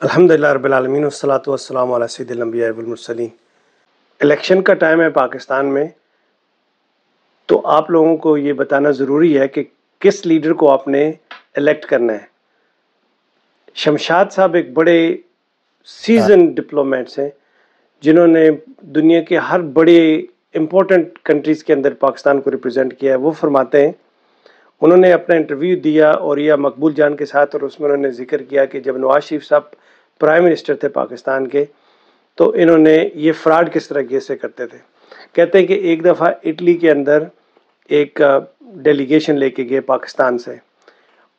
الحمدللہ رب العالمین والصلاۃ والسلام علی سید الانبیاء والمرسلین۔ الیکشن کا ٹائم ہے پاکستان میں، تو آپ لوگوں کو یہ بتانا ضروری ہے کہ کس لیڈر کو آپ نے الیکٹ کرنا ہے۔ شمشاد صاحب ایک بڑے سیزن ڈپلومیٹس ہیں جنہوں نے دنیا کے ہر بڑے امپورٹنٹ کنٹریز کے اندر پاکستان کو ریپرزینٹ کیا ہے۔ وہ فرماتے ہیں، انہوں نے اپنا انٹرویو دیا اور یہ مقبول جان کے ساتھ، اور اس میں انہوں نے ذکر کیا کہ جب نواز شریف صاحب پرائم منسٹر تھے پاکستان کے، تو انہوں نے یہ فراڈ کس طرح سے کرتے تھے۔ کہتے ہیں کہ ایک دفعہ اٹلی کے اندر ایک ڈیلیگیشن لے کے گئے پاکستان سے،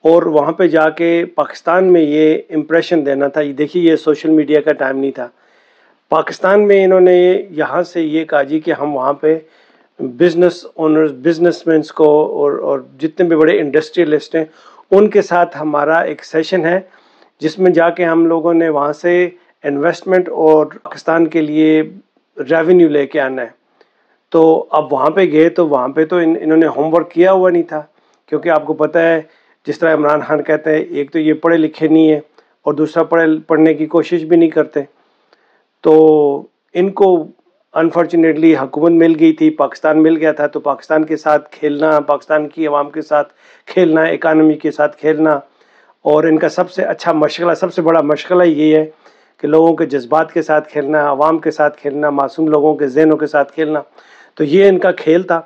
اور وہاں پہ جا کے پاکستان میں یہ امپریشن دینا تھا۔ یہ دیکھیے، یہ سوشل میڈیا کا ٹائم نہیں تھا۔ پاکستان میں انہوں نے یہاں سے یہ کہا جی کہ ہم وہاں پہ بزنس اونرز، بزنس مینس کو اور جتنے بھی بڑے انڈسٹریلسٹ ہیں ان کے ساتھ ہمارا ایک سیشن ہے جس میں جا کے ہم لوگوں نے وہاں سے انویسٹمنٹ اور پاکستان کے لیے ریونیو لے کے آنا ہے۔ تو اب وہاں پہ گئے تو وہاں پہ تو انہوں نے ہوم ورک کیا ہوا نہیں تھا، کیونکہ آپ کو پتہ ہے جس طرح عمران خان کہتے ہیں، ایک تو یہ پڑھے لکھے نہیں ہیں اور دوسرا پڑھنے کی کوشش بھی نہیں کرتے۔ تو ان کو انفارچونیٹلی حکومت مل گئی تھی، پاکستان مل گیا تھا، تو پاکستان کے ساتھ کھیلنا، پاکستان کی عوام کے ساتھ کھیلنا، اکانومی کے ساتھ کھیلنا، اور ان کا سب سے اچھا مشغلہ، سب سے بڑا مشغلہ یہ ہے کہ لوگوں کے جذبات کے ساتھ کھیلنا، عوام کے ساتھ کھیلنا، معصوم لوگوں کے ذہنوں کے ساتھ کھیلنا۔ تو یہ ان کا کھیل تھا۔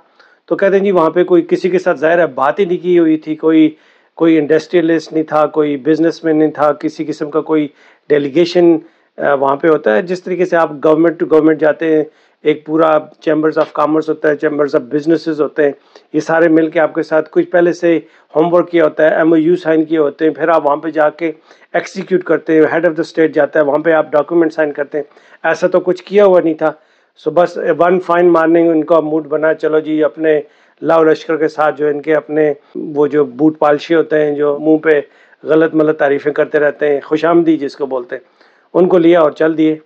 تو کہتے ہیں جی وہاں پہ کوئی کسی کے ساتھ ظاہر ہے بات ہی نہیں کی ہوئی تھی، کوئی انڈسٹریلسٹ نہیں تھا، کوئی بزنس مین نہیں تھا، کسی قسم کا کوئی ڈیلیگیشن وہاں پہ ہوتا ہے جس طریقے سے آپ گورنمنٹ ٹو گورنمنٹ جاتے ہیں، ایک پورا چیمبرز آف کامرس ہوتا ہے، چیمبرز آف بزنسز ہوتے ہیں، یہ سارے مل کے آپ کے ساتھ کچھ پہلے سے ہوم ورک کیا ہوتا ہے، ایم او یو سائن کیے ہوتے ہیں، پھر آپ وہاں پہ جا کے ایکسیکیوٹ کرتے ہیں، ہیڈ آف دا اسٹیٹ جاتا ہے وہاں پہ آپ ڈاکیومنٹ سائن کرتے ہیں۔ ایسا تو کچھ کیا ہوا نہیں تھا۔ سو بس ون فائن مارننگ ان کا موڈ بنا، چلو جی اپنے لاؤ لشکر کے ساتھ جو ان کے اپنے وہ جو بوٹ پالشی ہوتے ہیں، جو منہ پہ غلط ملت تعریفیں کرتے رہتے ہیں، خوش آمدی جس کو بولتے ہیں، ان کو لیا اور چل دیے۔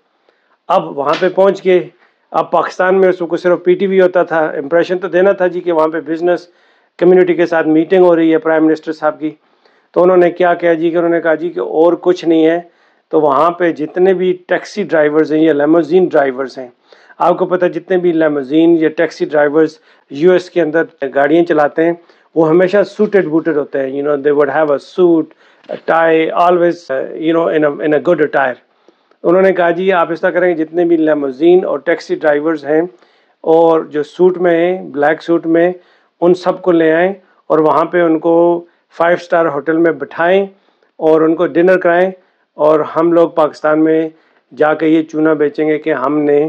اب وہاں پہ پہنچ کے اب پاکستان میں اس کو صرف پی ٹی وی ہوتا تھا، امپریشن تو دینا تھا جی کہ وہاں پہ بزنس کمیونٹی کے ساتھ میٹنگ ہو رہی ہے پرائم منسٹر صاحب کی۔ تو انہوں نے کیا کہا جی کہ انہوں نے کہا جی کہ اور کچھ نہیں ہے، تو وہاں پہ جتنے بھی ٹیکسی ڈرائیورز ہیں یا لیموزین ڈرائیورز ہیں، آپ کو پتہ جتنے بھی لیموزین یا ٹیکسی ڈرائیورز یو ایس کے اندر گاڑیاں چلاتے ہیں، وہ ہمیشہ سوٹڈ بوٹڈ ہوتے ہیں، they would have a suit tie always in a good attire. انہوں نے کہا جی آپ اس طرح کریں کہ جتنے بھی لیموزین اور ٹیکسی ڈرائیورز ہیں اور جو سوٹ میں ہیں، بلیک سوٹ میں، ان سب کو لے آئیں اور وہاں پہ ان کو 5 اسٹار ہوٹل میں بٹھائیں اور ان کو ڈنر کرائیں، اور ہم لوگ پاکستان میں جا کے یہ چونا بیچیں گے کہ ہم نے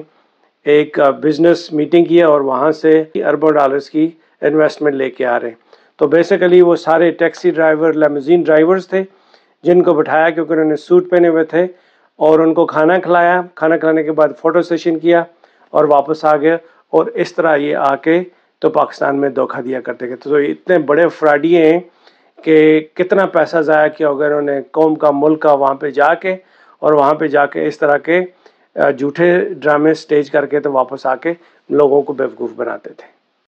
ایک بزنس میٹنگ کیا اور وہاں سے اربوں ڈالرز کی انویسٹمنٹ لے کے آ رہے ہیں۔ تو بیسیکلی وہ سارے ٹیکسی ڈرائیور، لیموزین ڈرائیورز تھے جن کو بٹھایا کیونکہ انہوں نے سوٹ پہنے ہوئے تھے، اور ان کو کھانا کھلایا، کھانا کھلانے کے بعد فوٹو سیشن کیا اور واپس آ گئے، اور اس طرح یہ آ کے تو پاکستان میں دھوکہ دیا کرتے تھے۔ تو اتنے بڑے فراڈی ہیں کہ کتنا پیسہ ضائع کیا ہوگا انہوں نے قوم کا، ملک کا، وہاں پہ جا کے، اور وہاں پہ جا کے اس طرح کے جھوٹے ڈرامے سٹیج کر کے تو واپس آ کے لوگوں کو بیوقوف بناتے تھے۔